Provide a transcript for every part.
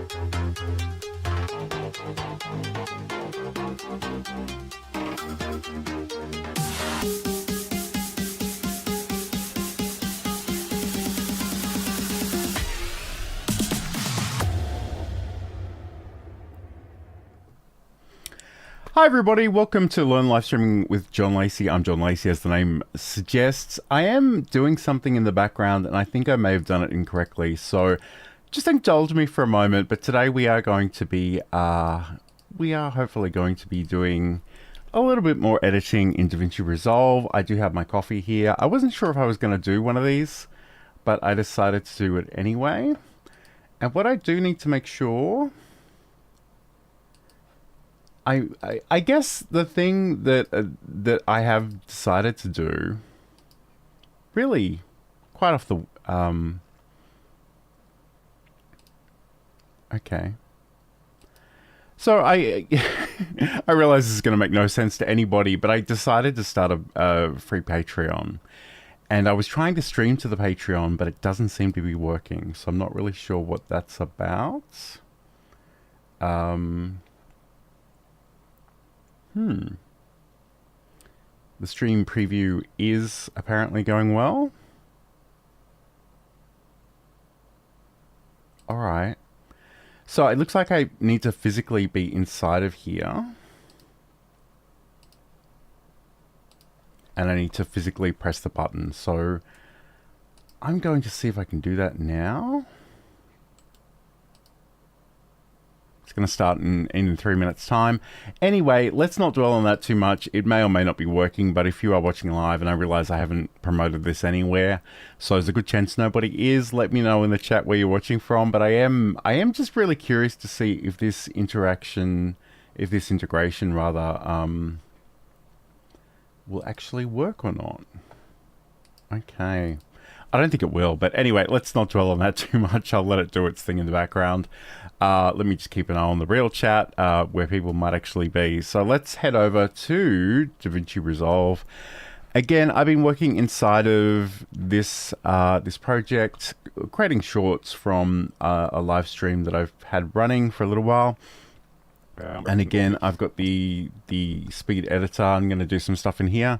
Hi everybody, welcome to Learn Live Streaming with John Lacey. I'm John Lacey, as the name suggests. I am doing something in the background and I think I may have done it incorrectly, so just indulge me for a moment. But today we are going to be, hopefully going to be doing a little bit more editing in DaVinci Resolve. I do have my coffee here. I wasn't sure if I was going to do one of these, but I decided to do it anyway. And what I do need to make sure... I guess the thing that that I have decided to do, really, quite off the okay. So I I realize this is going to make no sense to anybody, but I decided to start a free Patreon, and I was trying to stream to the Patreon, but it doesn't seem to be working. So I'm not really sure what that's about. The stream preview is apparently going well. Alright. So it looks like I need to physically be inside of here. And I need to physically press the button. So I'm going to see if I can do that now. It's going to start in 3 minutes time. Anyway, let's not dwell on that too much. It may or may not be working, but if you are watching live, and I realize I haven't promoted this anywhere, so there's a good chance nobody is, let me know in the chat where you're watching from. But I am just really curious to see if this integration rather, will actually work or not. Okay. I don't think it will, but anyway, let's not dwell on that too much. I'll let it do its thing in the background. Let me just keep an eye on the real chat, where people might actually be. So let's head over to DaVinci Resolve. Again, I've been working inside of this this project, creating shorts from a live stream that I've had running for a little while. And again, I've got the speed editor. I'm going to do some stuff in here.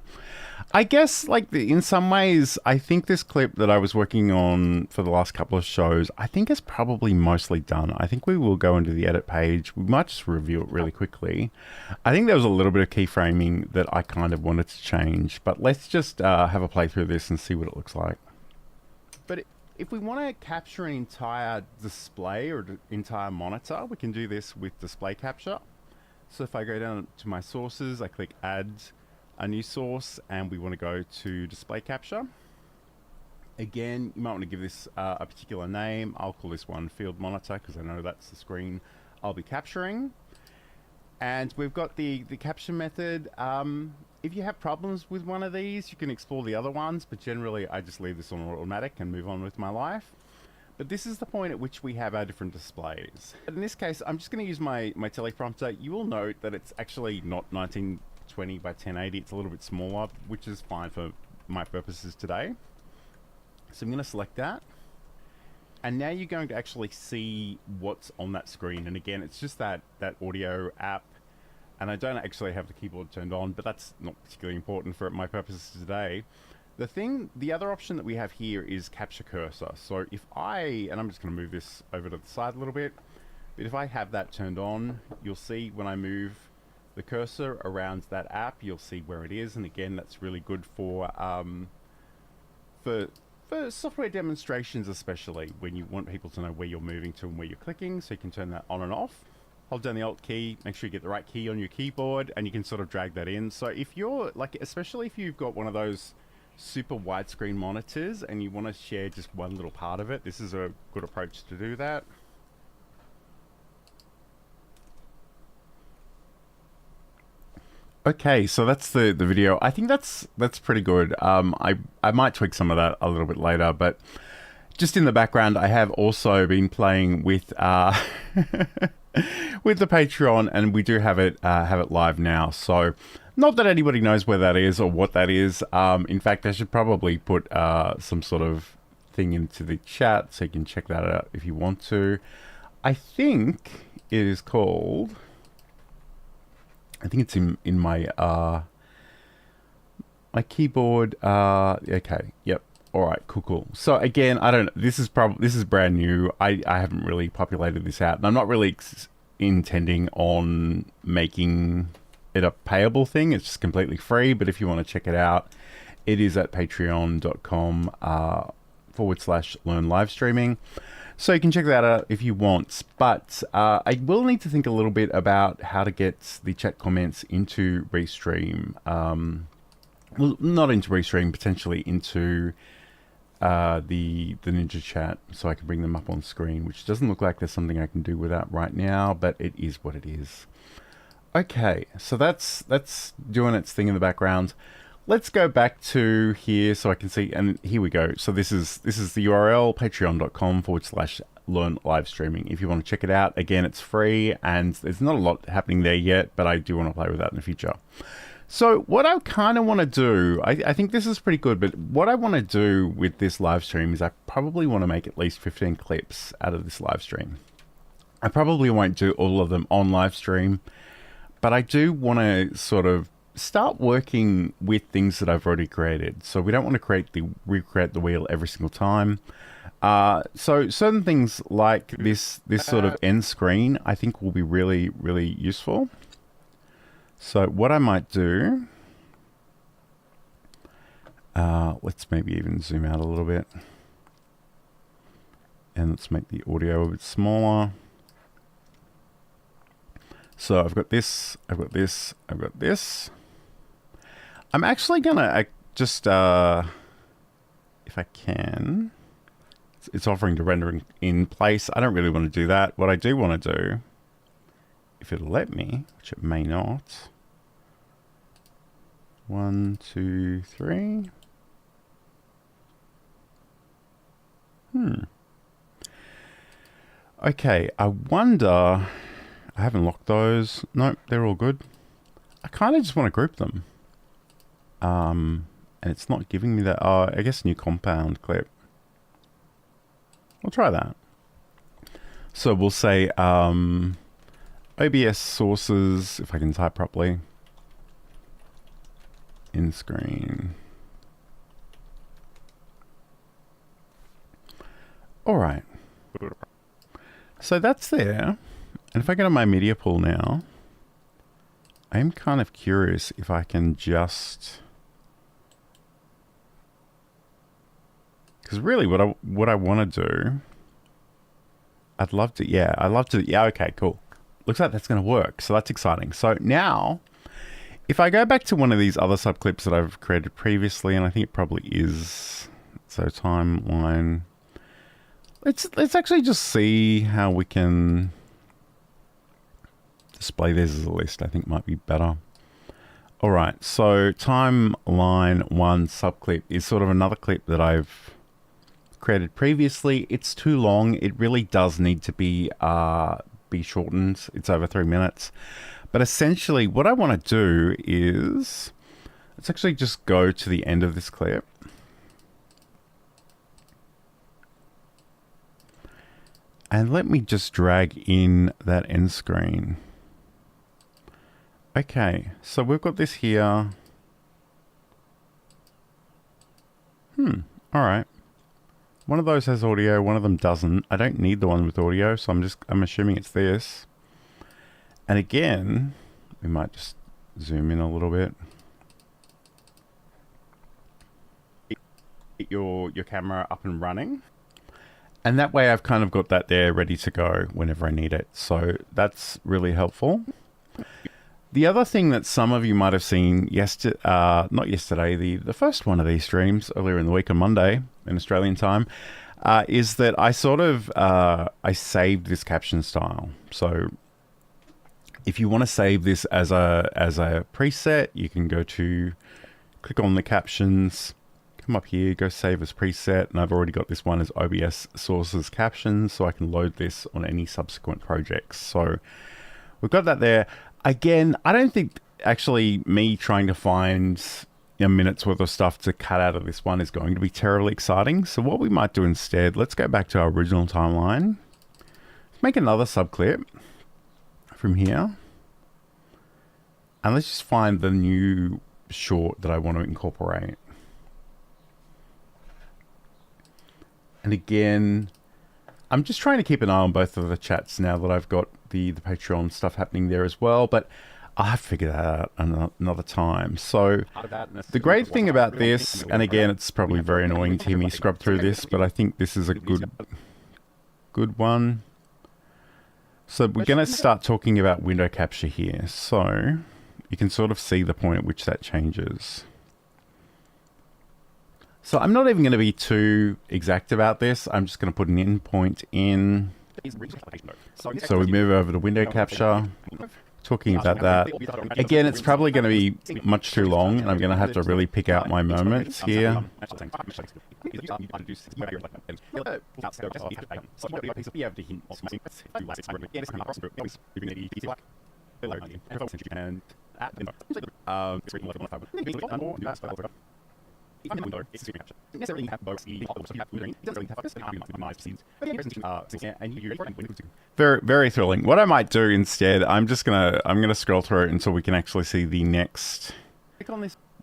I guess, like, in some ways, I think this clip that I was working on for the last couple of shows, I think is probably mostly done. I think we will go into the edit page. We might just review it really quickly. I think there was a little bit of keyframing that I kind of wanted to change, but let's just have a play through this and see what it looks like. But if we want to capture an entire display or entire monitor, we can do this with display capture. So if I go down to my sources, I click add a new source, and we want to go to display capture. Again, you might want to give this a particular name. I'll call this one field monitor because I know that's the screen I'll be capturing. And we've got the capture method. If you have problems with one of these, you can explore the other ones, but generally I just leave this on automatic and move on with my life. But this is the point at which we have our different displays. In this case, I'm just going to use my teleprompter. You will note that it's actually not 1920 by 1080. It's a little bit smaller, which is fine for my purposes today. So I'm going to select that. And now you're going to actually see what's on that screen. And again, it's just that audio app. And I don't actually have the keyboard turned on, but that's not particularly important for my purposes today. The other option that we have here is capture cursor. So if and I'm just going to move this over to the side a little bit, but if I have that turned on, you'll see when I move the cursor around that app, you'll see where it is. And again, that's really good for software demonstrations, especially when you want people to know where you're moving to and where you're clicking, so you can turn that on and off. Hold down the Alt key, make sure you get the right key on your keyboard, and you can sort of drag that in. So if you're, like, especially if you've got one of those super widescreen monitors and you want to share just one little part of it, this is a good approach to do that. Okay, so that's the video. I think that's pretty good. I might tweak some of that a little bit later, but just in the background, I have also been playing with with the Patreon, and we do have it live now. So not that anybody knows where that is or what that is. In fact, I should probably put some sort of thing into the chat so you can check that out if you want to. I think it is called. I think it's in my my keyboard. Okay. Yep. All right. Cool. So again, I don't. This is brand new. I haven't really populated this out, and I'm not really intending on making it a payable thing. It's just completely free. But if you want to check it out, it is at patreon.com /learn live streaming. So you can check that out if you want. But I will need to think a little bit about how to get the chat comments into Restream. Well, not into Restream, potentially into the Ninja chat, so I can bring them up on screen, which doesn't look like there's something I can do with that right now, but it is what it is. Okay, so that's doing its thing in the background. Let's go back to here so I can see, and here we go. So this is the URL, patreon.com /learn live streaming. If you want to check it out, again, it's free, and there's not a lot happening there yet, but I do want to play with that in the future. So what I kind of want to do, I think this is pretty good, but what I want to do with this live stream is I probably want to make at least 15 clips out of this live stream. I probably won't do all of them on live stream, but I do want to sort of start working with things that I've already created. So we don't want to recreate the wheel every single time. So certain things like this sort of end screen, I think will be really, really useful. So what I might do, let's maybe even zoom out a little bit, and let's make the audio a bit smaller. So I've got this, I've got this, I've got this. I'm actually gonna just, if I can, it's offering to render in place. I don't really want to do that. What I do want to do, if it'll let me, which it may not. 1, 2, 3. Okay, I wonder, I haven't locked those. Nope, they're all good. I kind of just want to group them. And it's not giving me that. Oh, I guess new compound clip. We'll try that. So we'll say OBS sources, if I can type properly. In screen. All right. So that's there. And if I go to my media pool now, I'm kind of curious if I can just, because really what I want to do, I'd love to, yeah, okay, cool. Looks like that's going to work. So that's exciting. So now, if I go back to one of these other subclips that I've created previously, and I think it probably is, so timeline, let's actually just see how we can display this as a list. I think might be better. All right, so timeline 1 subclip is sort of another clip that I've created previously. It's too long. It really does need to be shortened. It's over 3 minutes. But essentially what I want to do is, let's actually just go to the end of this clip. And let me just drag in that end screen. Okay, so we've got this here. All right. One of those has audio, one of them doesn't. I don't need the one with audio, so I'm assuming it's this. And again, we might just zoom in a little bit. Get your camera up and running. And that way I've kind of got that there ready to go whenever I need it. So that's really helpful. The other thing that some of you might have seen not yesterday, the first one of these streams earlier in the week on Monday in Australian time, is that I sort of, I saved this caption style. So if you want to save this as a preset, you can click on the captions, come up here, go save as preset, and I've already got this one as OBS sources captions, so I can load this on any subsequent projects. So we've got that there. Again, I don't think actually me trying to find a minute's worth of stuff to cut out of this one is going to be terribly exciting. So what we might do instead, let's go back to our original timeline. Make another subclip from here. And let's just find the new short that I want to incorporate. And again, I'm just trying to keep an eye on both of the chats now that I've got the Patreon stuff happening there as well, but I'll have to figure that out another time. So the great thing about this, and again, it's probably very annoying to hear me scrub through this, but I think this is a good one. So we're going to start talking about window capture here. So you can sort of see the point at which that changes. So I'm not even going to be too exact about this. I'm just going to put an endpoint in. So we move over to window capture, talking about that. Again, it's probably going to be much too long, and I'm going to have to really pick out my moments here. Very, very thrilling. What I might do instead, I'm gonna scroll through it until we can actually see the next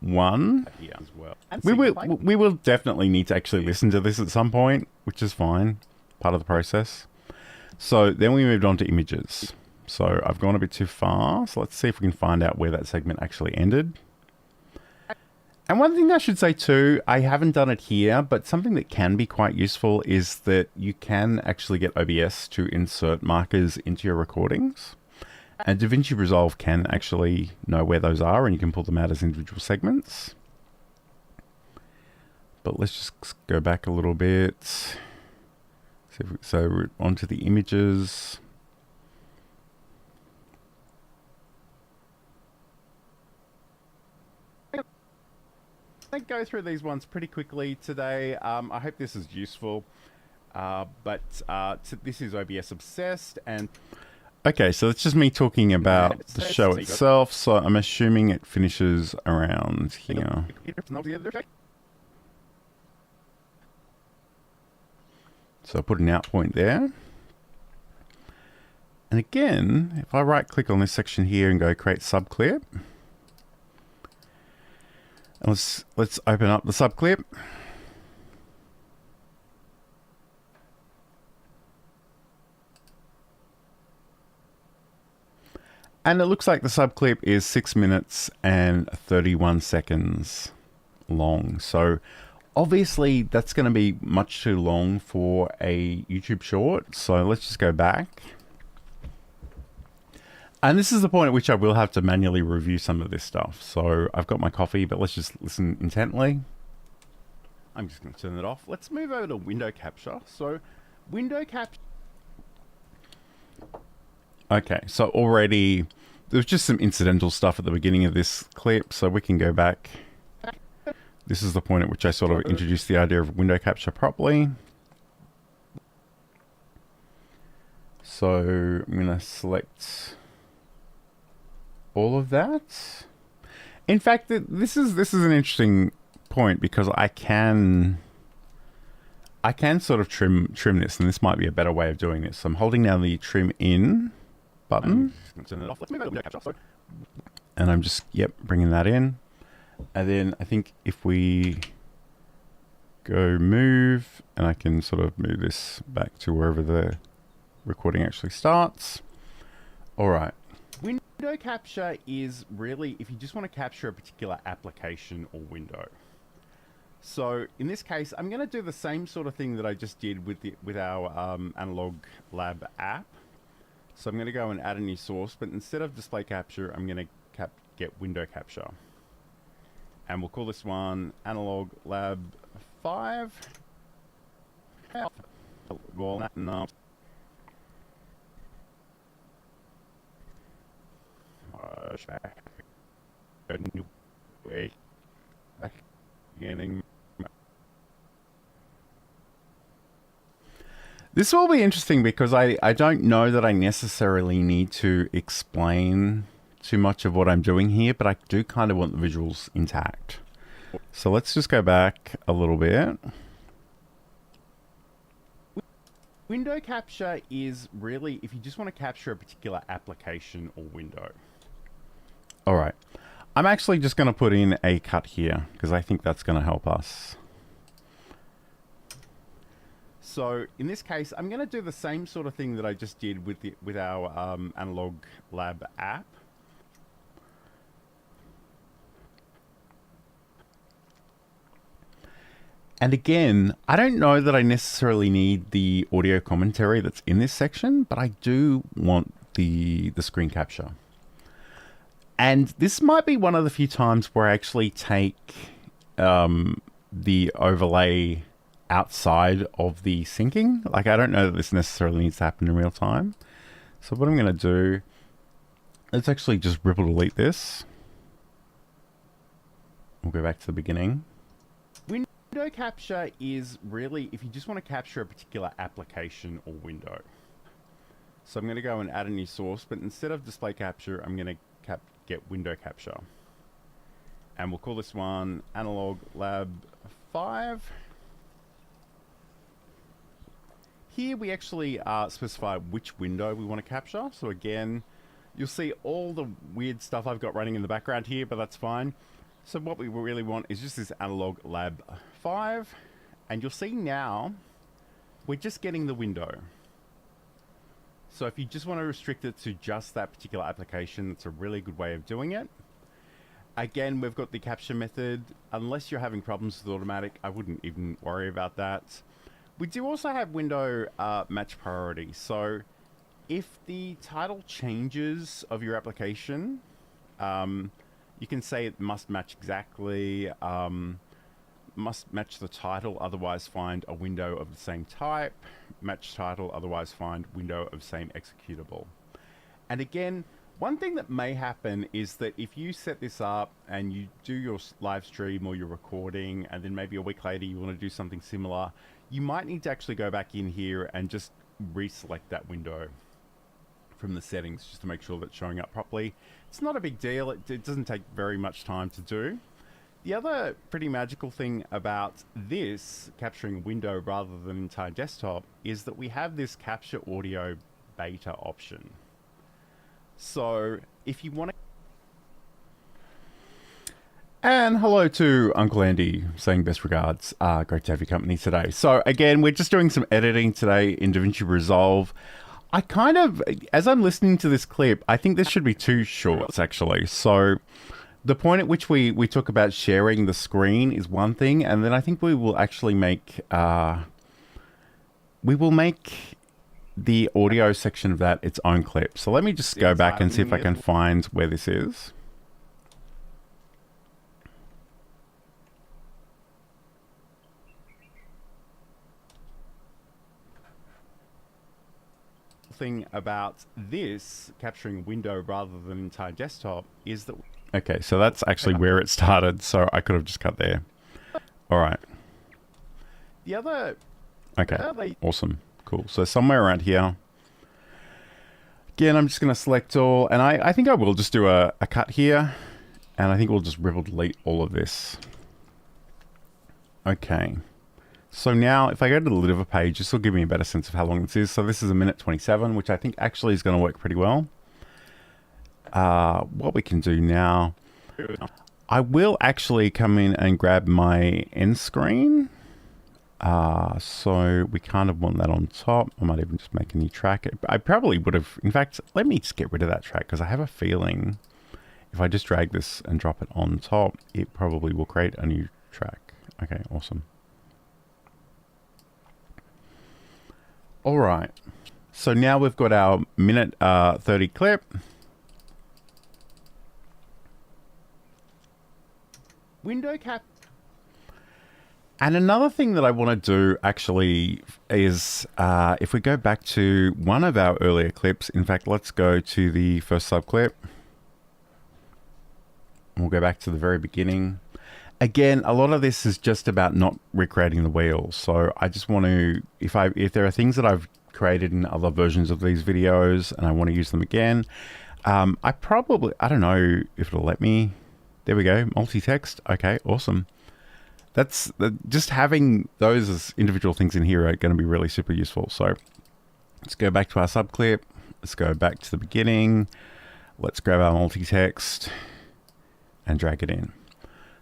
one. We will definitely need to actually listen to this at some point, which is fine, part of the process. So then we moved on to images. So I've gone a bit too far. So let's see if we can find out where that segment actually ended. And one thing I should say too, I haven't done it here, but something that can be quite useful is that you can actually get OBS to insert markers into your recordings. And DaVinci Resolve can actually know where those are, and you can pull them out as individual segments. But let's just go back a little bit. So we're onto the images. Go through these ones pretty quickly today. I hope this is useful. This is OBS Obsessed, and okay, so it's just me talking about the show itself. So I'm assuming it finishes around here. So I put an out point there. And again, if I right click on this section here and go create subclip. Let's open up the subclip. And it looks like the subclip is 6 minutes and 31 seconds long. So obviously that's going to be much too long for a YouTube short. So let's just go back. And this is the point at which I will have to manually review some of this stuff. So I've got my coffee, but let's just listen intently. I'm just going to turn it off. Let's move over to window capture. So window capture. Okay, so already there's just some incidental stuff at the beginning of this clip. So we can go back. This is the point at which I sort of introduced the idea of window capture properly. So I'm going to select all of that. In fact, this is an interesting point because I can sort of trim this, and this might be a better way of doing this. So I'm holding down the trim in button, and I'm just bringing that in. And then I think if we go move, and I can sort of move this back to wherever the recording actually starts. All right. Window capture is really if you just want to capture a particular application or window. So in this case, I'm going to do the same sort of thing that I just did with our Analog Lab app. So I'm going to go and add a new source, but instead of display capture, I'm going to get window capture. And we'll call this one Analog Lab 5. Well, no. This will be interesting because I don't know that I necessarily need to explain too much of what I'm doing here, but I do kind of want the visuals intact. So let's just go back a little bit. Window capture is really if you just want to capture a particular application or window. All right. I'm actually just going to put in a cut here because I think that's going to help us. So in this case, I'm going to do the same sort of thing that I just did with our Analog Lab app. And again, I don't know that I necessarily need the audio commentary that's in this section, but I do want the screen capture. And this might be one of the few times where I actually take the overlay outside of the syncing. Like, I don't know that this necessarily needs to happen in real time. So what I'm going to do, let's actually just ripple delete this. We'll go back to the beginning. Window capture is really if you just want to capture a particular application or window. So I'm going to go and add a new source, but instead of display capture, I'm going to get window capture. And we'll call this one Analog Lab 5. Here we actually specify which window we want to capture. So again, you'll see all the weird stuff I've got running in the background here, but that's fine. So what we really want is just this Analog Lab 5. And you'll see now, we're just getting the window. So if you just want to restrict it to just that particular application, that's a really good way of doing it. Again, we've got the capture method. Unless you're having problems with automatic, I wouldn't even worry about that. We do also have window match priority. So if the title changes of your application, you can say it must match exactly, must match the title, otherwise find a window of the same type, match title, otherwise find window of same executable. And again, one thing that may happen is that if you set this up and you do your live stream or your recording, and then maybe a week later you want to do something similar, you might need to actually go back in here and just reselect that window from the settings just to make sure that's showing up properly. It's not a big deal. It doesn't take very much time to do. The other pretty magical thing about this, capturing a window rather than an entire desktop, is that we have this capture audio beta option. So if you want to... And hello to Uncle Andy saying best regards. Great to have your company today. So again, we're just doing some editing today in DaVinci Resolve. I kind of, as I'm listening to this clip, I think this should be 2 shorts actually. So the point at which we talk about sharing the screen is one thing, and then I think we will actually make the audio section of that its own clip. So let me just go back and see if I can find where this is. Thing about this capturing a window rather than an entire desktop is that... Okay, so that's actually where it started, so I could have just cut there. All right. The other... Okay, awesome. Cool. So somewhere around here. Again, I'm just going to select all, and I think I will just do a cut here, and I think we'll just ripple delete all of this. Okay. So now, if I go to the deliver page, this will give me a better sense of how long this is. So this is 1:27, which I think actually is going to work pretty well. What we can do now, I will actually come in and grab my end screen. So we kind of want that on top. I might even just make a new track. I probably would have, in fact, let me just get rid of that track because I have a feeling if I just drag this and drop it on top, it probably will create a new track. Okay, awesome. All right, so now we've got our 1:30 clip. Window cap. And another thing that I want to do actually is if we go back to one of our earlier clips, in fact, let's go to the first sub clip. We'll go back to the very beginning. Again, a lot of this is just about not recreating the wheel. So I just want to, if there are things that I've created in other versions of these videos and I want to use them again, I don't know if it'll let me. There we go, multi-text. Okay, awesome. Just having those as individual things in here are going to be really super useful. So Let's go back to our subclip. Let's go back to the beginning. Let's grab our multi-text and drag it in.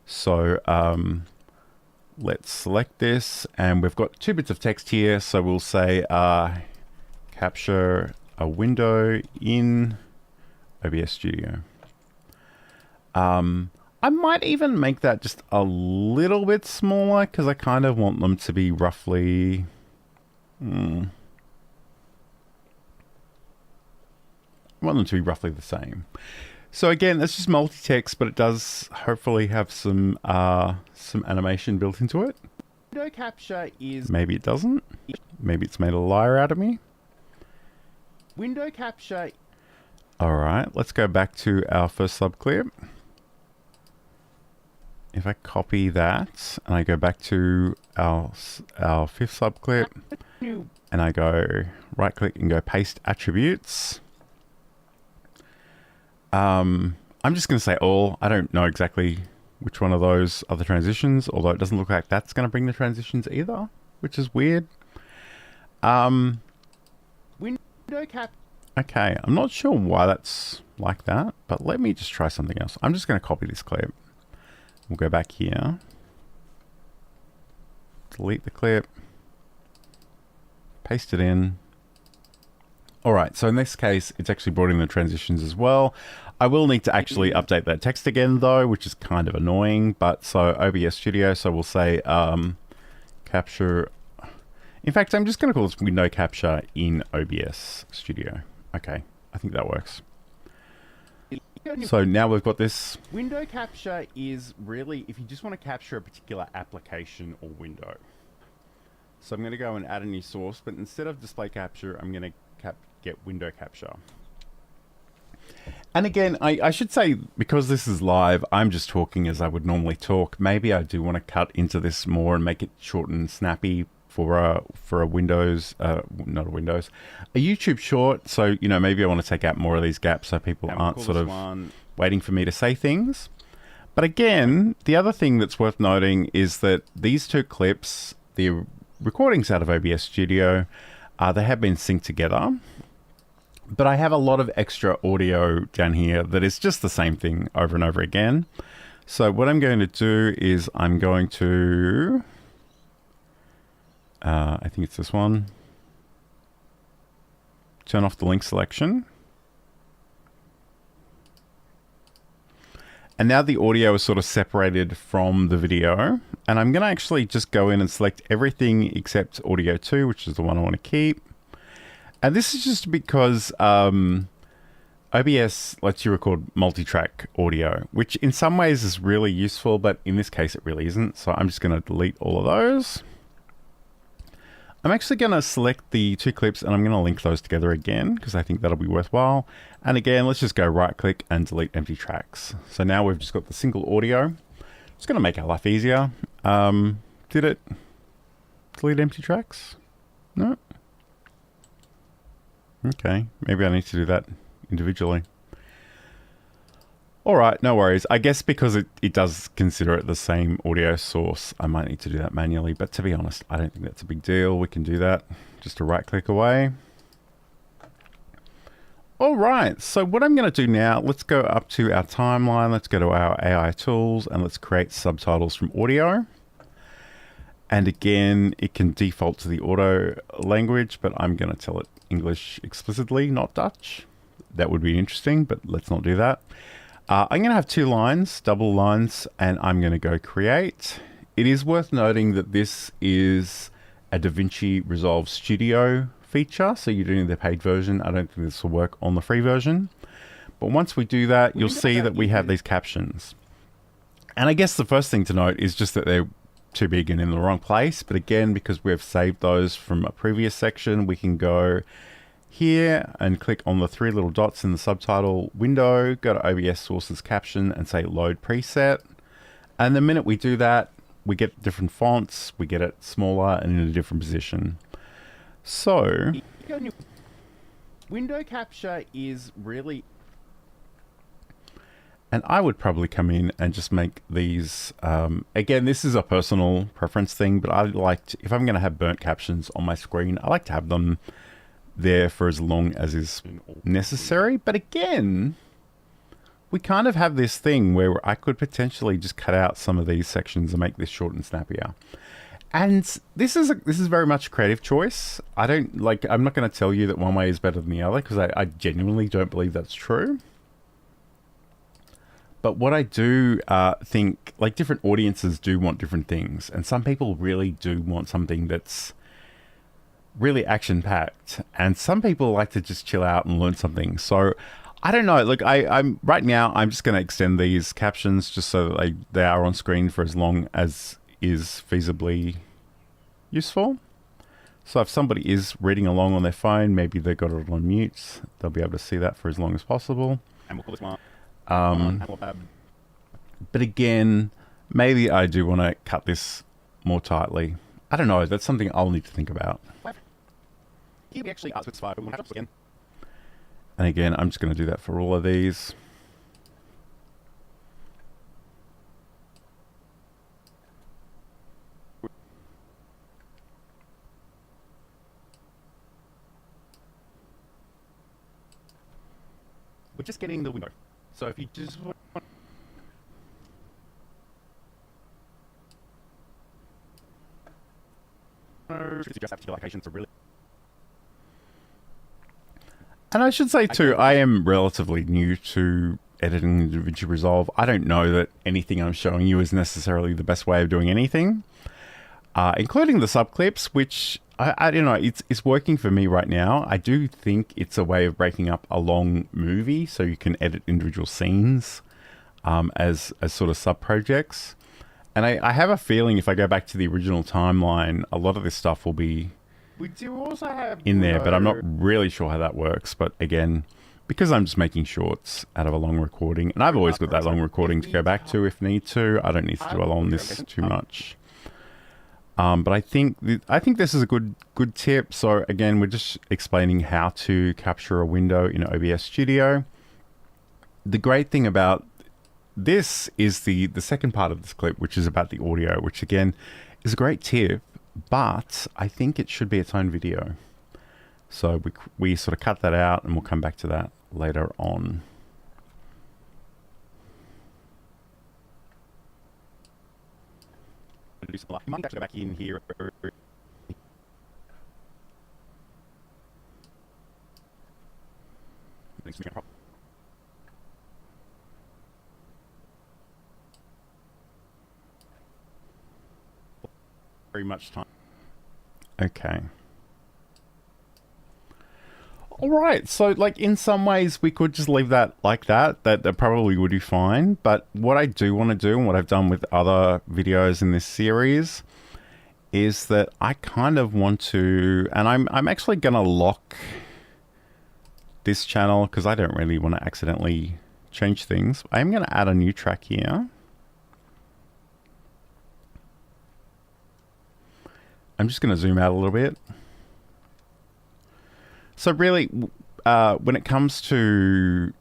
So let's select this, and we've got 2 bits of text here. So we'll say capture a window in OBS Studio. I might even make that just a little bit smaller because I kind of want them to be roughly... I want them to be roughly the same. So again, it's just multi-text, but it does hopefully have some animation built into it. Window capture is... Maybe it doesn't. Maybe it's made a liar out of me. Window capture... All right, let's go back to our first subclip. If I copy that and I go back to our 5th subclip and I go right click and go paste attributes. I'm just going to say all. I don't know exactly which one of those are the transitions, although it doesn't look like that's going to bring the transitions either, which is weird. Window cap. Okay, I'm not sure why that's like that, but let me just try something else. I'm just going to copy this clip. We'll go back here. Delete the clip. Paste it in. All right, so in this case, it's actually brought in the transitions as well. I will need to actually update that text again though, which is kind of annoying, but so OBS Studio, so we'll say capture. In fact, I'm just going to call this window capture in OBS Studio. Okay, I think that works. So now we've got this. Window capture is really if you just want to capture a particular application or window. So I'm going to go and add a new source, but instead of display capture, I'm going to get window capture. And again, I should say, because this is live, I'm just talking as I would normally talk. Maybe I do want to cut into this more and make it short and snappy for a Windows, not a Windows, a YouTube short. So, you know, maybe I want to take out more of these gaps so people aren't sort of waiting for me to say things. But again, the other thing that's worth noting is that these 2 clips, the recordings out of OBS Studio, they have been synced together. But I have a lot of extra audio down here that is just the same thing over and over again. So what I'm going to do is I'm going to... I think it's this one. Turn off the link selection. And now the audio is sort of separated from the video. And I'm going to actually just go in and select everything except audio 2, which is the one I want to keep. And this is just because OBS lets you record multi-track audio, which in some ways is really useful, but in this case it really isn't. So I'm just going to delete all of those. I'm actually going to select the 2 clips and I'm going to link those together again because I think that'll be worthwhile. And again, let's just go right click and delete empty tracks. So now we've just got the single audio. It's going to make our life easier. Did it delete empty tracks? No. Okay, maybe I need to do that individually. All right, no worries. I guess because it does consider it the same audio source, I might need to do that manually. But to be honest, I don't think that's a big deal. We can do that just a right click away. All right, so what I'm going to do now, let's go up to our timeline. Let's go to our AI tools and let's create subtitles from audio. And again, it can default to the auto language, but I'm going to tell it English explicitly, not Dutch. That would be interesting, but let's not do that. I'm going to have 2 lines, double lines, and I'm going to go create. It is worth noting that this is a DaVinci Resolve Studio feature, so you're doing the paid version. I don't think this will work on the free version. But once we do that, you'll see that we have these captions. And I guess the first thing to note is just that they're too big and in the wrong place. But again, because we've saved those from a previous section, we can go here and click on the 3 little dots in the subtitle window, go to OBS sources caption and say load preset. And the minute we do that, we get different fonts, we get it smaller and in a different position. So window capture is really... And I would probably come in and just make these, again, this is a personal preference thing, but I like to, if I'm going to have burnt captions on my screen, I like to have them there for as long as is necessary. But again, we kind of have this thing where I could potentially just cut out some of these sections and make this short and snappier. And this is very much a creative choice. I'm not going to tell you that one way is better than the other, because I genuinely don't believe that's true. But what I do think, like, different audiences do want different things. And some people really do want something that's really action-packed. And some people like to just chill out and learn something. So I don't know. Look, I'm right now, I'm just going to extend these captions just so that they are on screen for as long as is feasibly useful. So if somebody is reading along on their phone, maybe they got it on mute, they'll be able to see that for as long as possible. And we'll call this one. But again, maybe I do want to cut this more tightly. I don't know. That's something I'll need to think about. And again, I'm just going to do that for all of these. We're just getting the window. So if you just want locations are really. And I should say too, I am relatively new to editing in DaVinci Resolve. I don't know that anything I'm showing you is necessarily the best way of doing anything, including the subclips, which I don't know, it's working for me right now. I do think it's a way of breaking up a long movie so you can edit individual scenes as sort of sub-projects. And I have a feeling if I go back to the original timeline, a lot of this stuff will be in there, but I'm not really sure how that works. But again, because I'm just making shorts out of a long recording, and I've always got that long recording to go back to if need to. I don't need to dwell on this too much. But I think this is a good tip. So again, we're just explaining how to capture a window in OBS Studio. The great thing about this is the second part of this clip, which is about the audio, which again is a great tip, but I think it should be its own video. So we sort of cut that out, and we'll come back to that later on. You might have to go back in here. Very much time. Okay. All right. So, like, in some ways, we could just leave that like that. That probably would be fine. But what I do want to do, and what I've done with other videos in this series, is that I kind of want to, and I'm actually going to lock this channel because I don't really want to accidentally change things. I'm going to add a new track here. I'm just going to zoom out a little bit. So really, when it comes to,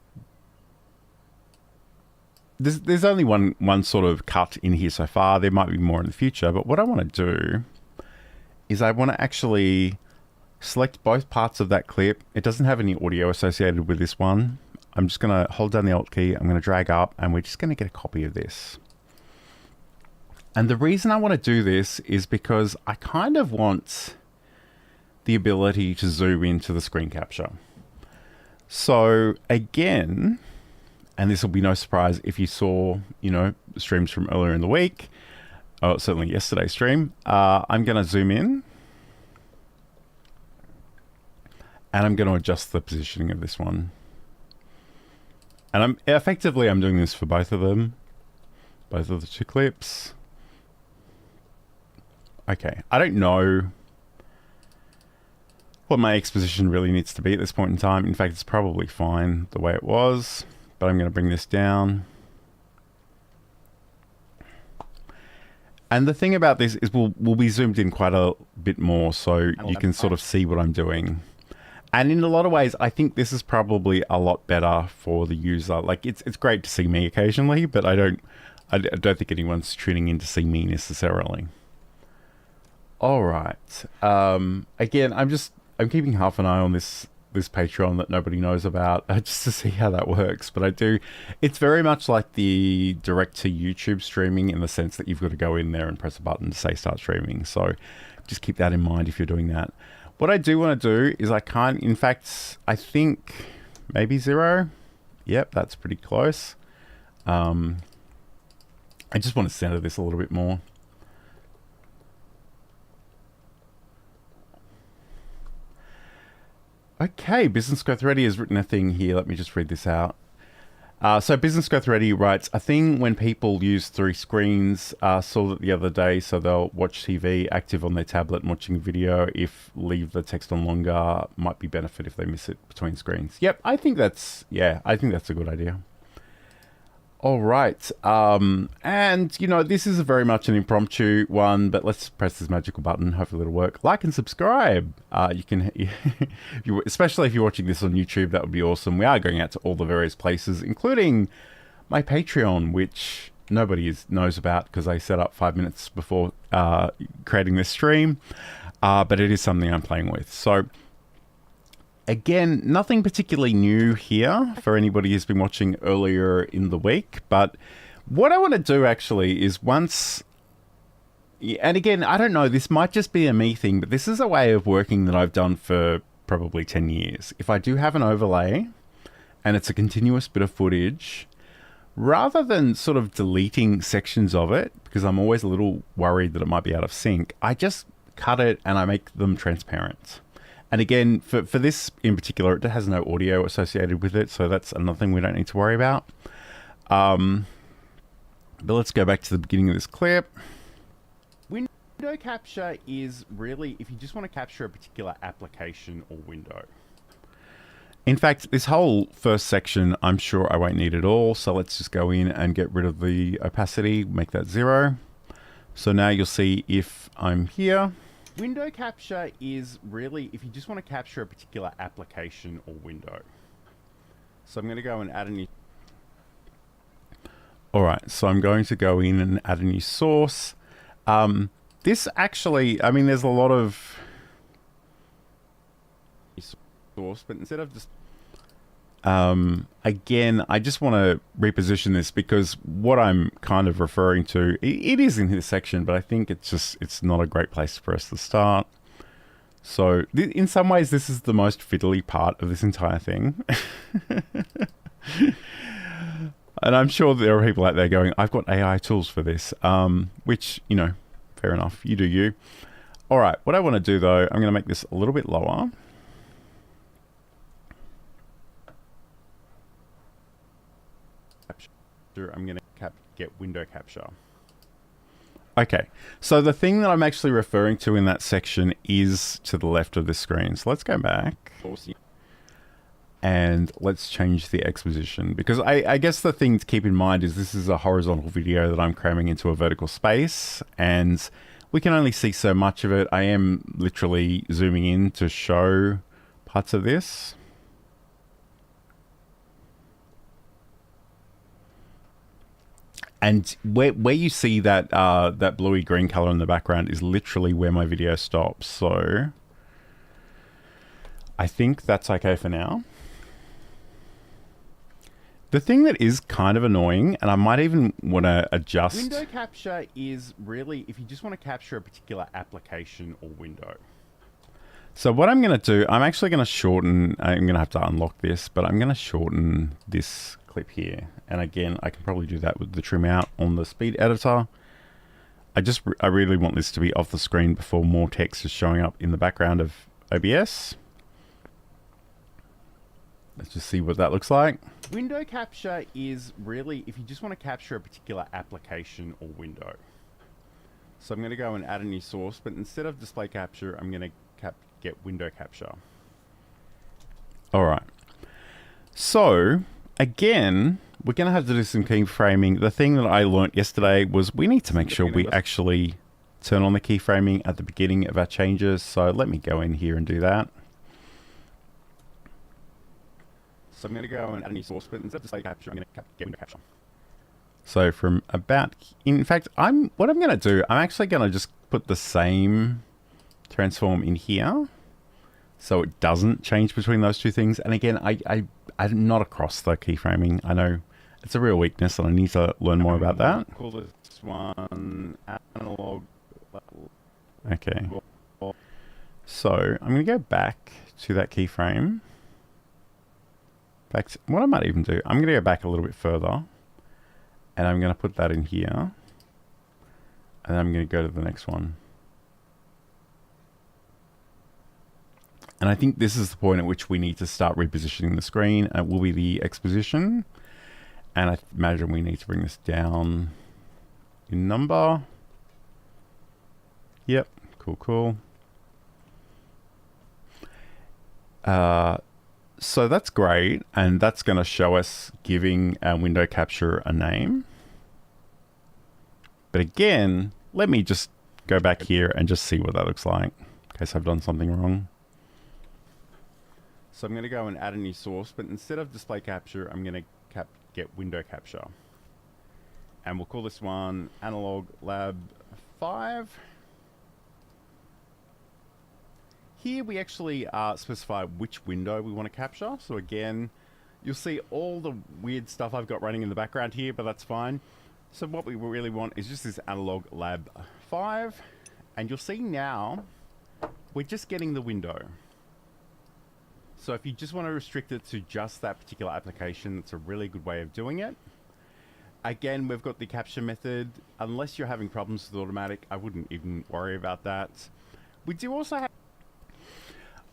there's only one sort of cut in here so far. There might be more in the future, but what I want to do is I want to actually select both parts of that clip. It doesn't have any audio associated with this one. I'm just going to hold down the Alt key. I'm going to drag up, and we're just going to get a copy of this. And the reason I want to do this is because I kind of want the ability to zoom into the screen capture. So again, and this will be no surprise if you saw, streams from earlier in the week, or certainly yesterday's stream, I'm going to zoom in, and I'm going to adjust the positioning of this one. And I'm doing this for both of them, both of the two clips. Okay, I don't know what my exposition really needs to be at this point in time. In fact, it's probably fine the way it was, but I'm going to bring this down. And the thing about this is we'll be zoomed in quite a bit more, so you can sort of see what I'm doing. And in a lot of ways, I think this is probably a lot better for the user. Like, it's great to see me occasionally, but I don't think anyone's tuning in to see me necessarily. All right. Again, I'm just I'm keeping half an eye on this Patreon that nobody knows about, just to see how that works. But I do. It's very much like the direct to YouTube streaming, in the sense that you've got to go in there and press a button to say start streaming. So just keep that in mind if you're doing that. What I do want to do is in fact, I think maybe 0. Yep, that's pretty close. I just want to center this a little bit more. Okay, Business Growth Ready has written a thing here. Let me just read this out. So Business Growth Ready writes, a thing when people use 3 screens, saw that the other day, so they'll watch TV, active on their tablet and watching a video. If leave the text on longer, might be benefit if they miss it between screens. Yep, I think that's a good idea. All right, and you know, this is very much an impromptu one, but let's press this magical button. Hopefully it'll work. Like and subscribe. You can, especially if you're watching this on YouTube, that would be awesome. We are going out to all the various places, including my Patreon, which nobody knows about because I set up 5 minutes before creating this stream, but it is something I'm playing with. So again, nothing particularly new here for anybody who's been watching earlier in the week, but what I want to do actually is and again, I don't know, this might just be a me thing, but this is a way of working that I've done for probably 10 years. If I do have an overlay and it's a continuous bit of footage, rather than sort of deleting sections of it, because I'm always a little worried that it might be out of sync, I just cut it and I make them transparent. And again, for this in particular, it has no audio associated with it, so that's another thing we don't need to worry about. But let's go back to the beginning of this clip. Window capture is really if you just want to capture a particular application or window. In fact, this whole first section, I'm sure I won't need at all, so let's just go in and get rid of the opacity, make that 0. So now you'll see if I'm here. Window capture is really if you just want to capture a particular application or window. So I'm going to go and add a new... All right, so I'm going to go in and add a new source. This actually, I mean, there's a lot of source, but instead of just... again, I just want to reposition this because what I'm kind of referring to, it is in this section, but I think it's not a great place for us to start. So in some ways, this is the most fiddly part of this entire thing. And I'm sure there are people out there going, I've got AI tools for this, which, you know, fair enough. You do you. All right. What I want to do though, I'm going to make this a little bit lower. I'm going to get window capture. Okay, so the thing that I'm actually referring to in that section is to the left of the screen. So let's go back and let's change the X position, because I guess the thing to keep in mind is this is a horizontal video that I'm cramming into a vertical space and we can only see so much of it. I am literally zooming in to show parts of this. And where you see that that bluey green color in the background is literally where my video stops. So I think that's okay for now. The thing that is kind of annoying, and I might even want to adjust... Window capture is really if you just want to capture a particular application or window. So what I'm going to do, I'm actually going to shorten... I'm going to have to unlock this, but I'm going to shorten this clip here. And again, I can probably do that with the trim out on the speed editor. I really want this to be off the screen before more text is showing up in the background of OBS. Let's just see what that looks like. Window capture is really if you just want to capture a particular application or window. So I'm going to go and add a new source, but instead of display capture, I'm going to get window capture. All right. So again, we're going to have to do some keyframing. The thing that I learned yesterday was we need to make sure we actually turn on the keyframing at the beginning of our changes. So let me go in here and do that. So I'm going to go and add a new source, but instead of display capture, I'm going to get window capture. So from about, in fact, what I'm going to do, I'm actually going to just put the same transform in here so it doesn't change between those two things. And again, I'm not across the keyframing. I know it's a real weakness, and I need to learn more about that. Call this one analog. Okay. So I'm going to go back to that keyframe. Back to, what I might even do, I'm going to go back a little bit further, and I'm going to put that in here, and I'm going to go to the next one. And I think this is the point at which we need to start repositioning the screen, and it will be the exposition. And I imagine we need to bring this down in number. Yep, cool. So that's great, and that's going to show us giving our window capture a name. But again, let me just go back here and just see what that looks like, in case I've done something wrong. So I'm going to go and add a new source, but instead of display capture, I'm going to get window capture. And we'll call this one analog lab 5. Here we actually specify which window we want to capture. So again, you'll see all the weird stuff I've got running in the background here, but that's fine. So what we really want is just this analog lab 5. And you'll see now, we're just getting the window. So if you just want to restrict it to just that particular application, that's a really good way of doing it. Again, we've got the capture method. Unless you're having problems with automatic, I wouldn't even worry about that. We do also have...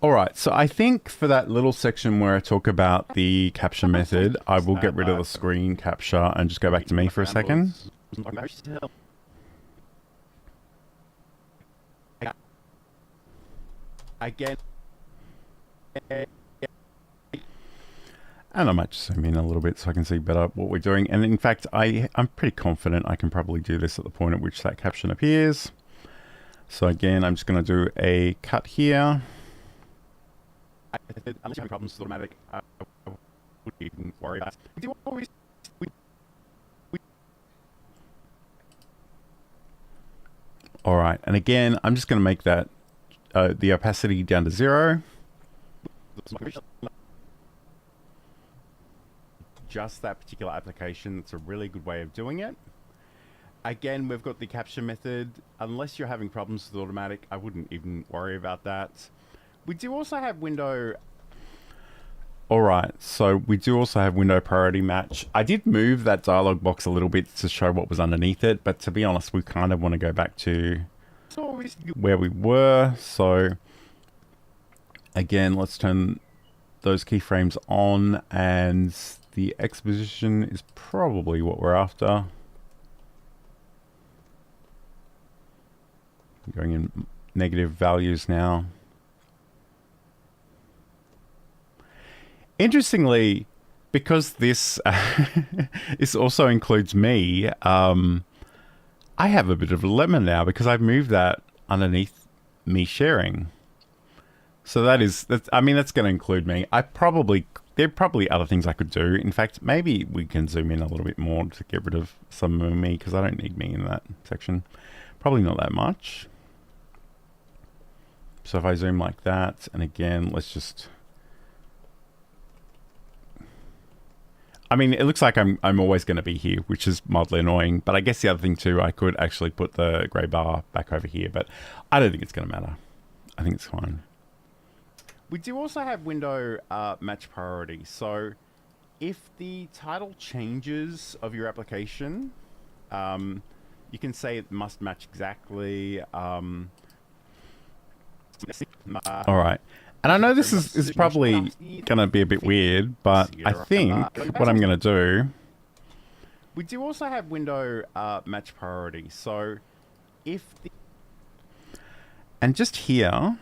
All right, so I think for that little section where I talk about the capture method, I will get rid of the screen capture and just go back to me for a second. Again... And I might just zoom in a little bit so I can see better what we're doing. And in fact, I'm pretty confident I can probably do this at the point at which that caption appears. So again, I'm just going to do a cut here. Unless you're having problems with automatic, I wouldn't even worry about it. All right, and again, I'm just going to make that the opacity down to 0. Just that particular application, it's a really good way of doing it. Again, we've got the capture method. Unless you're having problems with automatic, I wouldn't even worry about that. We do also have window... All right, so we do also have window priority match. I did move that dialog box a little bit to show what was underneath it, but to be honest, we kind of want to go back to where we were. So again, let's turn those keyframes on, and the exposition is probably what we're after. Going in negative values now. Interestingly, because this this also includes me, I have a bit of a lemon now because I've moved that underneath me sharing. So that's going to include me. There are probably other things I could do. In fact, maybe we can zoom in a little bit more to get rid of some of me, because I don't need me in that section. Probably not that much. So if I zoom like that, and again, let's just... I mean, it looks like I'm always going to be here, which is mildly annoying. But I guess the other thing too, I could actually put the grey bar back over here, but I don't think it's going to matter. I think it's fine. We do also have window match priority. So if the title changes of your application, you can say it must match exactly. All right. And I know this is probably going to be a bit weird, but I think what I'm going to do... We do also have window match priority. So if the... And just here,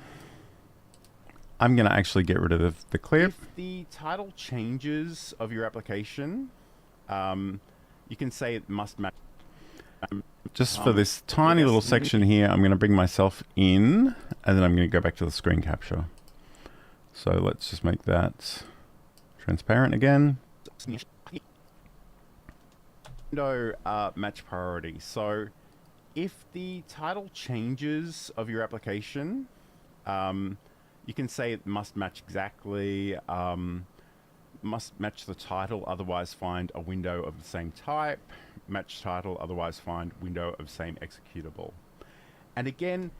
I'm going to actually get rid of the clip. If the title changes of your application, you can say it must match. Just for this tiny little section here, I'm going to bring myself in, and then I'm going to go back to the screen capture. So let's just make that transparent again. Window match priority. So if the title changes of your application, You can say it must match exactly, must match the title, otherwise find a window of the same type. Match title, otherwise find window of same executable. And again,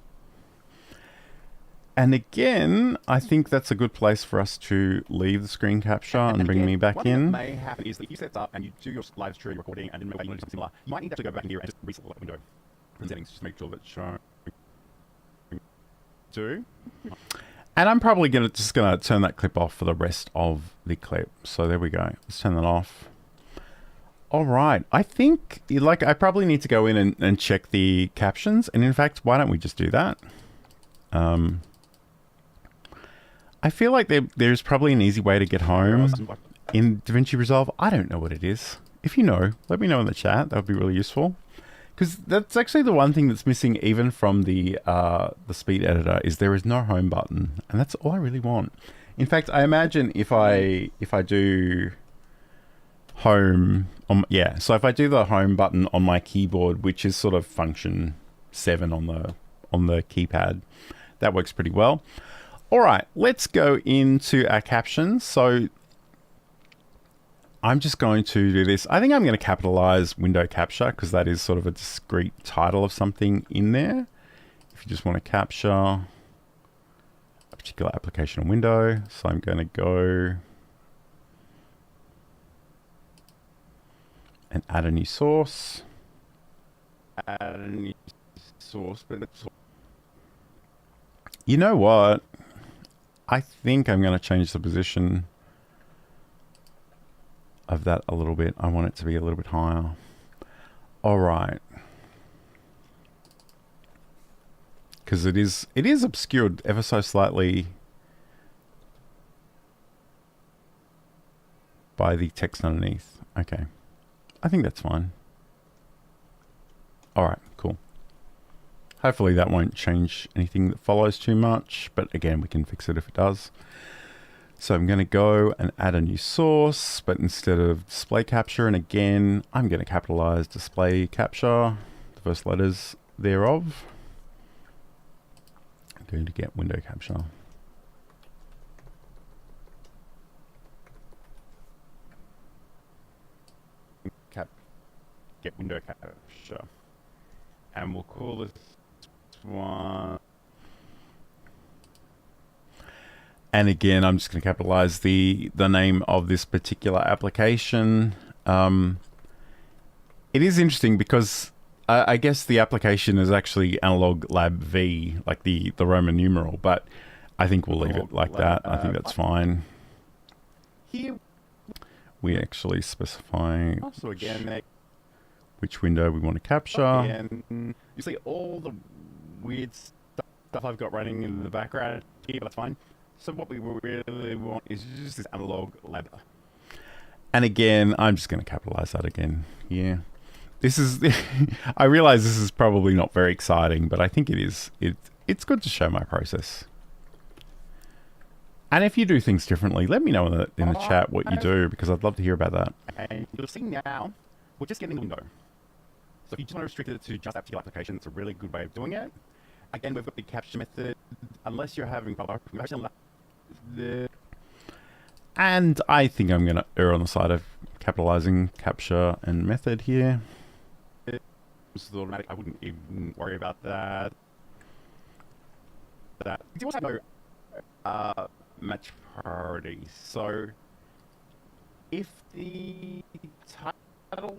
I think that's a good place for us to leave the screen capture and bring me back in. What may happen is that if you set this up and you do your live stream recording and then you want to do something similar, you might need to actually go back in here and just reset that window in settings just to make sure that show do. And I'm probably just gonna turn that clip off for the rest of the clip. So there we go. Let's turn that off. All right. I think I probably need to go in and check the captions. And in fact, why don't we just do that? I feel like there's probably an easy way to get home in DaVinci Resolve. I don't know what it is. If you know, let me know in the chat. That would be really useful. Because that's actually the one thing that's missing even from the speed editor is there is no home button. And that's all I really want. In fact, I imagine if I do home, so if I do the home button on my keyboard, which is sort of function 7 on the keypad, that works pretty well. All right, let's go into our captions. So I'm just going to do this. I think I'm going to capitalize window capture because that is sort of a discrete title of something in there. If you just want to capture a particular application or window. So I'm going to go and add a new source. Add a new source, but it's... You know what? I think I'm going to change the position of that a little bit. I want it to be a little bit higher. All right. Because it is obscured ever so slightly by the text underneath. Okay. I think that's fine. All right, cool. Hopefully that won't change anything that follows too much, but again, we can fix it if it does. So I'm going to go and add a new source, but instead of display capture, and again, I'm going to capitalize display capture, the first letters thereof. I'm going to get window capture. Get window capture. And we'll call this one. And again, I'm just going to capitalize the name of this particular application. It is interesting because I guess the application is actually Analog Lab V, like the Roman numeral, but I think we'll leave it like that. I think that's fine. Here We actually specify also again which window we want to capture. and you see all the weird stuff I've got running in the background here, but that's fine. So what we really want is just this Analog Lab. And again, I'm just going to capitalize that again here. This is, I realize this is probably not very exciting, but I think it is. It's good to show my process. And if you do things differently, let me know in the chat what you do, because I'd love to hear about that. And you'll see now, we're just getting the window. So if you just want to restrict it to just that particular application, it's a really good way of doing it. Again, we've got the capture method, unless you're having And I think I'm going to err on the side of capitalizing capture and method here. This is automatic. I wouldn't even worry about that. You also know match priority. So if the title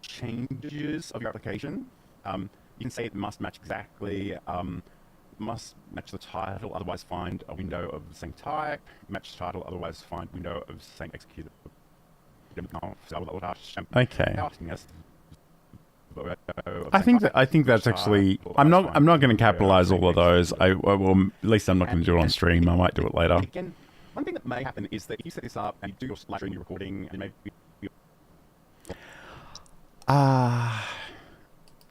changes of your application, you can say it must match exactly. Must match the title, otherwise find a window of the same type. Match title, otherwise find window of the same executable. Okay. I think that's actually. I'm not going to capitalize all of those. Well, at least I'm not going to do it on stream. I might do it later. Again, one thing that may happen is that if you set this up and you do your live stream, your recording, and maybe.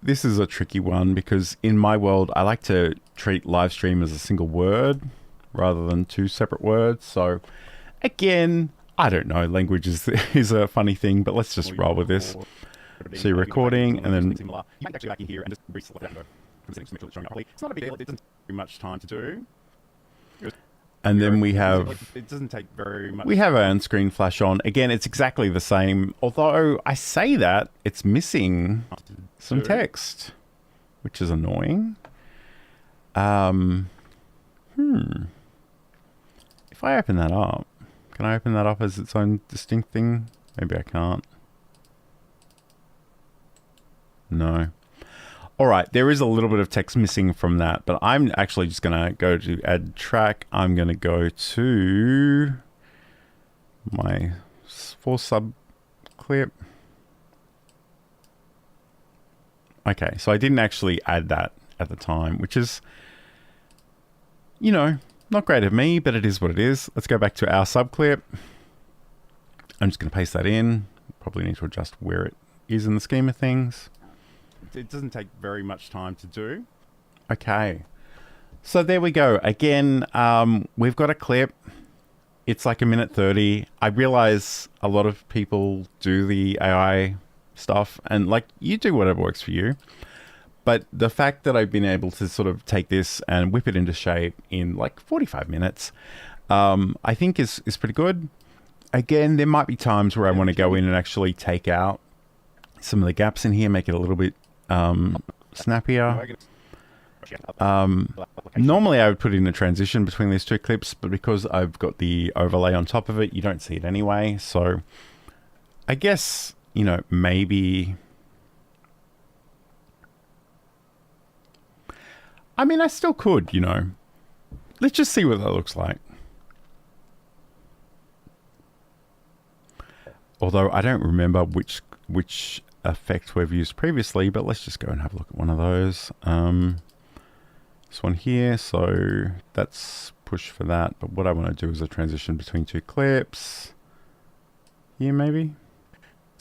This is a tricky one because in my world, I like to treat live stream as a single word rather than two separate words. So again, I don't know. Language is a funny thing, but let's just roll with this. So you're recording and then... You might actually go back in here and just reselect that window from settings to make sure it's showing up properly. It's not a big deal. It doesn't take much time to do. And then we Like, have it doesn't take very much. we have our on-screen flash on. Again, it's exactly the same. Although I say that, it's missing some text, which is annoying. If I open that up, can I open that up as its own distinct thing? Maybe I can't. No. All right, there is a little bit of text missing from that, but I'm actually just going to go to add track. I'm going to go to my 4 sub clip. Okay, so I didn't actually add that at the time, which is, you know, not great of me, but it is what it is. Let's go back to our sub clip. I'm just going to paste that in. Probably need to adjust where it is in the scheme of things. It doesn't take very much time to do. Okay. So there we go. Again, we've got a clip. It's like 1:30. I realize a lot of people do the AI stuff, and like, you do whatever works for you. But the fact that I've been able to sort of take this and whip it into shape in like 45 minutes, I think is pretty good. Again, there might be times where I want to go in and actually take out some of the gaps in here, make it a little bit snappier. Normally I would put in a transition between these two clips, but because I've got the overlay on top of it, you don't see it anyway. So I guess, you know, maybe... I mean, I still could, you know. Let's just see what that looks like. Although I don't remember which effect we've used previously, but let's just go and have a look at one of those. This one here, so that's push for that. But what I want to do is a transition between two clips. Here, maybe?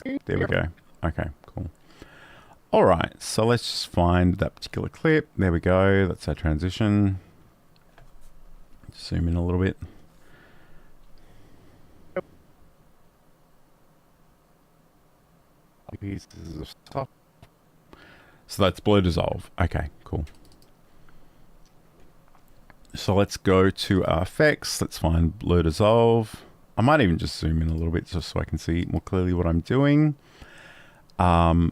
There we go. Okay, cool. All right, so let's just find that particular clip. There we go. That's our transition. Zoom in a little bit. So that's blur dissolve. Okay, cool. So let's go to our effects. Let's find blur dissolve. I might even just zoom in a little bit just so I can see more clearly what I'm doing. And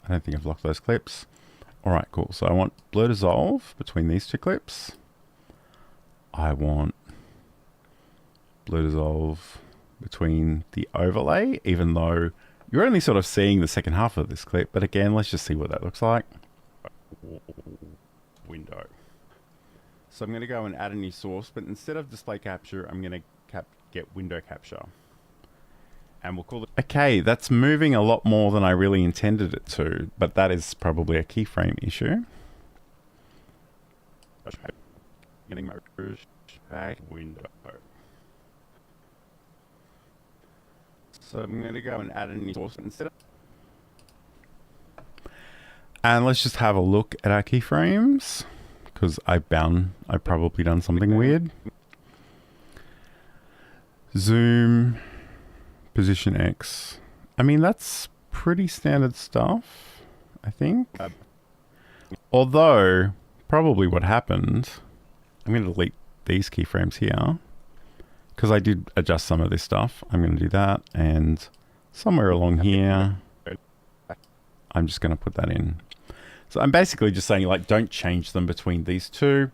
I don't think I've locked those clips. All right, cool. So I want blur dissolve between these two clips. I want blur dissolve between the overlay, even though you're only sort of seeing the second half of this clip. But again, let's just see what that looks like. Window. So I'm going to go and add a new source, but instead of display capture, I'm going to get window capture. And we'll call it... Okay, that's moving a lot more than I really intended it to, but that is probably a keyframe issue. Getting my back window. So I'm going to go and add a new source instead of... And let's just have a look at our keyframes, because I've probably done something weird. Zoom, position X. I mean, that's pretty standard stuff, I think. Although, probably what happened, I'm going to delete these keyframes here, because I did adjust some of this stuff. I'm going to do that, and somewhere along here, I'm just going to put that in. So I'm basically just saying, like, don't change them between these two.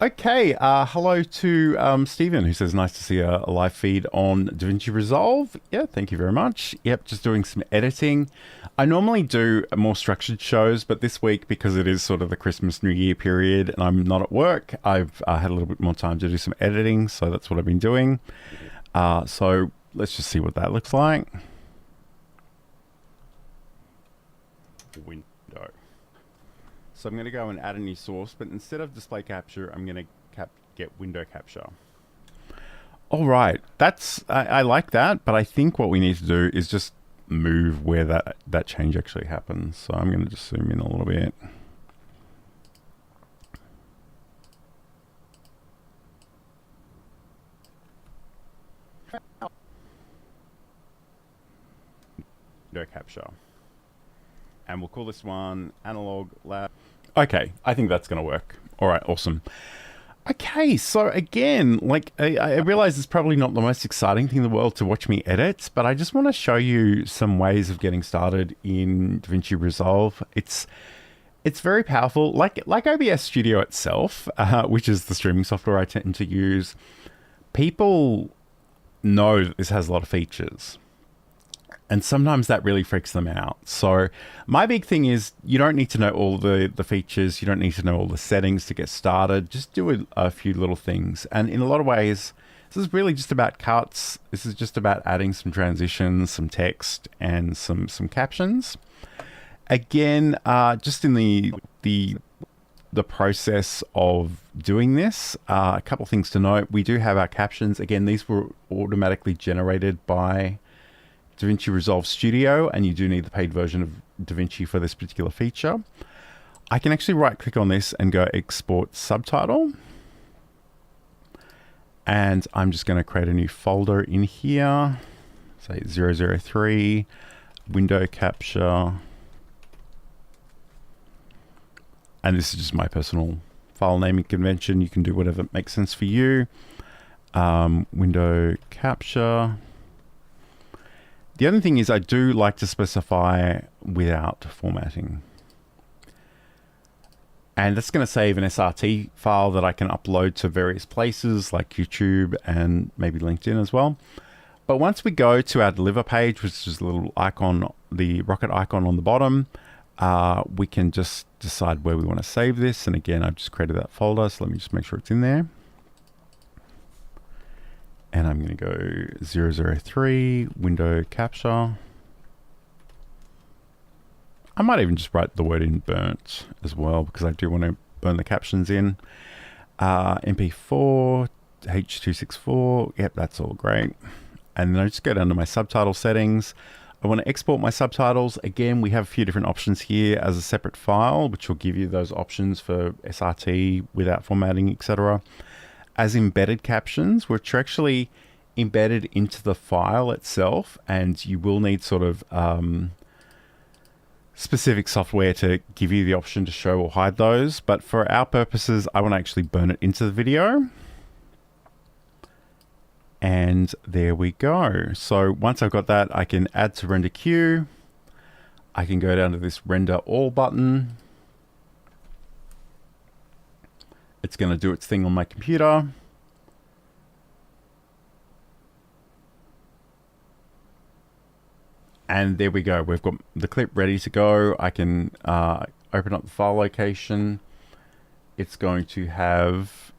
Okay, hello to Stephen, who says, nice to see a live feed on DaVinci Resolve. Yeah, thank you very much. Yep, just doing some editing. I normally do more structured shows, but this week, because it is sort of the Christmas New Year period and I'm not at work, I've had a little bit more time to do some editing, so that's what I've been doing. So let's just see what that looks like. Window. So I'm going to go and add a new source, but instead of display capture, I'm going to get window capture. All right, that's I like that, but I think what we need to do is just move where that change actually happens. So I'm going to just zoom in a little bit. Window capture. And we'll call this one analog lab. Okay, I think that's going to work. All right, awesome. Okay, so again, like I realize it's probably not the most exciting thing in the world to watch me edit, but I just want to show you some ways of getting started in DaVinci Resolve. It's very powerful, like OBS Studio itself, which is the streaming software I tend to use. People know that this has a lot of features, and sometimes that really freaks them out. So my big thing is you don't need to know all the features. You don't need to know all the settings to get started. Just do a few little things. And in a lot of ways, this is really just about cuts. This is just about adding some transitions, some text, and some captions. Again, just in the process of doing this, a couple of things to note. We do have our captions. Again, these were automatically generated by DaVinci Resolve Studio, and you do need the paid version of DaVinci for this particular feature. I can actually right click on this and go export subtitle. And I'm just going to create a new folder in here, say 003, window capture. And this is just my personal file naming convention. You can do whatever makes sense for you. Window capture. The other thing is I do like to specify without formatting. And that's going to save an SRT file that I can upload to various places like YouTube and maybe LinkedIn as well. But once we go to our deliver page, which is the little icon, the rocket icon on the bottom, we can just decide where we want to save this. And again, I've just created that folder, so let me just make sure it's in there. And I'm going to go 003, window capture. I might even just write the word in burnt as well, because I do want to burn the captions in. MP4, H264, yep, that's all great. And then I just go down to my subtitle settings. I want to export my subtitles. Again, we have a few different options here as a separate file, which will give you those options for SRT without formatting, etc. As embedded captions, which are actually embedded into the file itself, and you will need sort of specific software to give you the option to show or hide those. But for our purposes, I want to actually burn it into the video. And there we go. So once I've got that, I can add to render queue. I can go down to this render all button. It's going to do its thing on my computer. And there we go. We've got the clip ready to go. I can open up the file location. It's going to have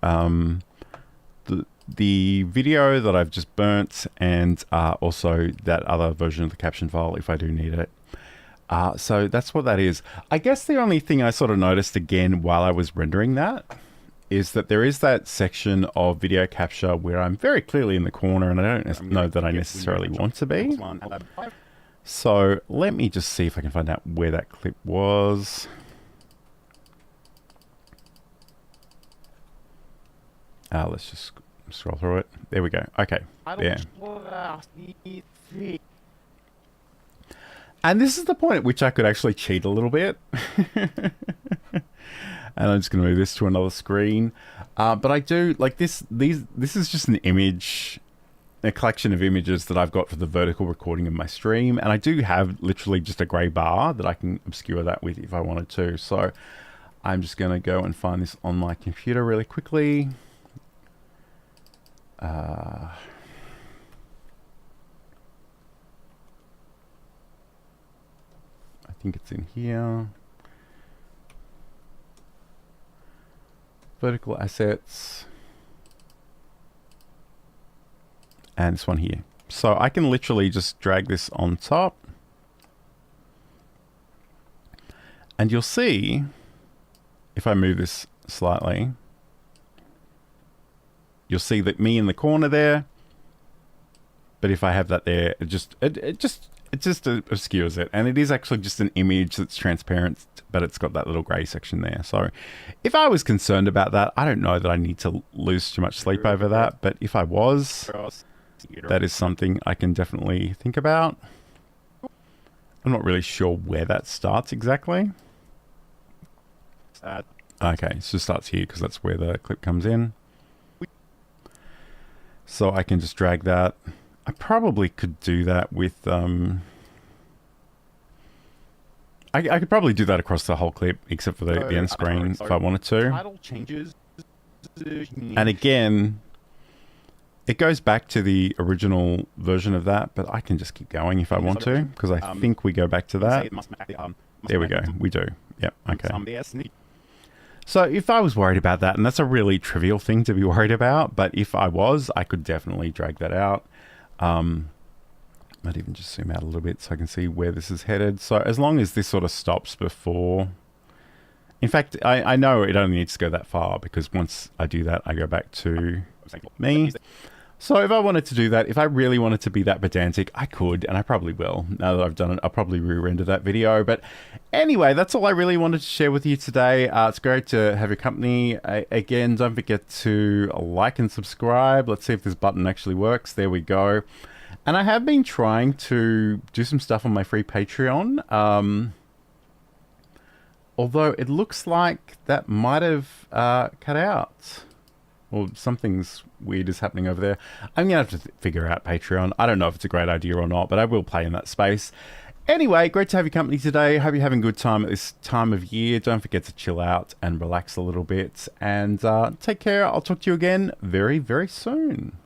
the video that I've just burnt, and also that other version of the caption file if I do need it. So that's what that is. I guess the only thing I sort of noticed again while I was rendering that is that there is that section of video capture where I'm very clearly in the corner, and I don't know that I necessarily want to be. So let me just see if I can find out where that clip was. Let's just scroll through it. There we go. Okay. Yeah. And this is the point at which I could actually cheat a little bit. And I'm just going to move this to another screen. But I do like this. This is just an image, a collection of images that I've got for the vertical recording of my stream. And I do have literally just a gray bar that I can obscure that with if I wanted to. So I'm just going to go and find this on my computer really quickly. I think it's in here. Vertical assets. And this one here. So I can literally just drag this on top. And you'll see, if I move this slightly, you'll see that me in the corner there. But if I have that there, it just obscures it. And it is actually just an image that's transparent, but it's got that little gray section there. So if I was concerned about that, I don't know that I need to lose too much sleep over that. But if I was, that is something I can definitely think about. I'm not really sure where that starts exactly. Okay, so it starts here because that's where the clip comes in. So I can just drag that. I probably could do that with... I could probably do that across the whole clip, except for the end screen, if I wanted to. Title changes. And again, it goes back to the original version of that, but I can just keep going if I want to, because I think we go back to that. There we go. We do. Yep. Okay. So if I was worried about that, and that's a really trivial thing to be worried about, but if I was, I could definitely drag that out. Might even just zoom out a little bit so I can see where this is headed. So as long as this sort of stops before... In fact, I know it only needs to go that far, because once I do that, I go back to me. So if I wanted to do that, if I really wanted to be that pedantic, I could, and I probably will. Now that I've done it, I'll probably re-render that video. But anyway, that's all I really wanted to share with you today. It's great to have your company. Again, don't forget to like and subscribe. Let's see if this button actually works. There we go. And I have been trying to do some stuff on my free Patreon. Although it looks like that might have cut out. Or something's weird is happening over there. I'm going to have to figure out Patreon. I don't know if it's a great idea or not, but I will play in that space. Anyway, great to have your company today. Hope you're having a good time at this time of year. Don't forget to chill out and relax a little bit. And take care. I'll talk to you again very, very soon.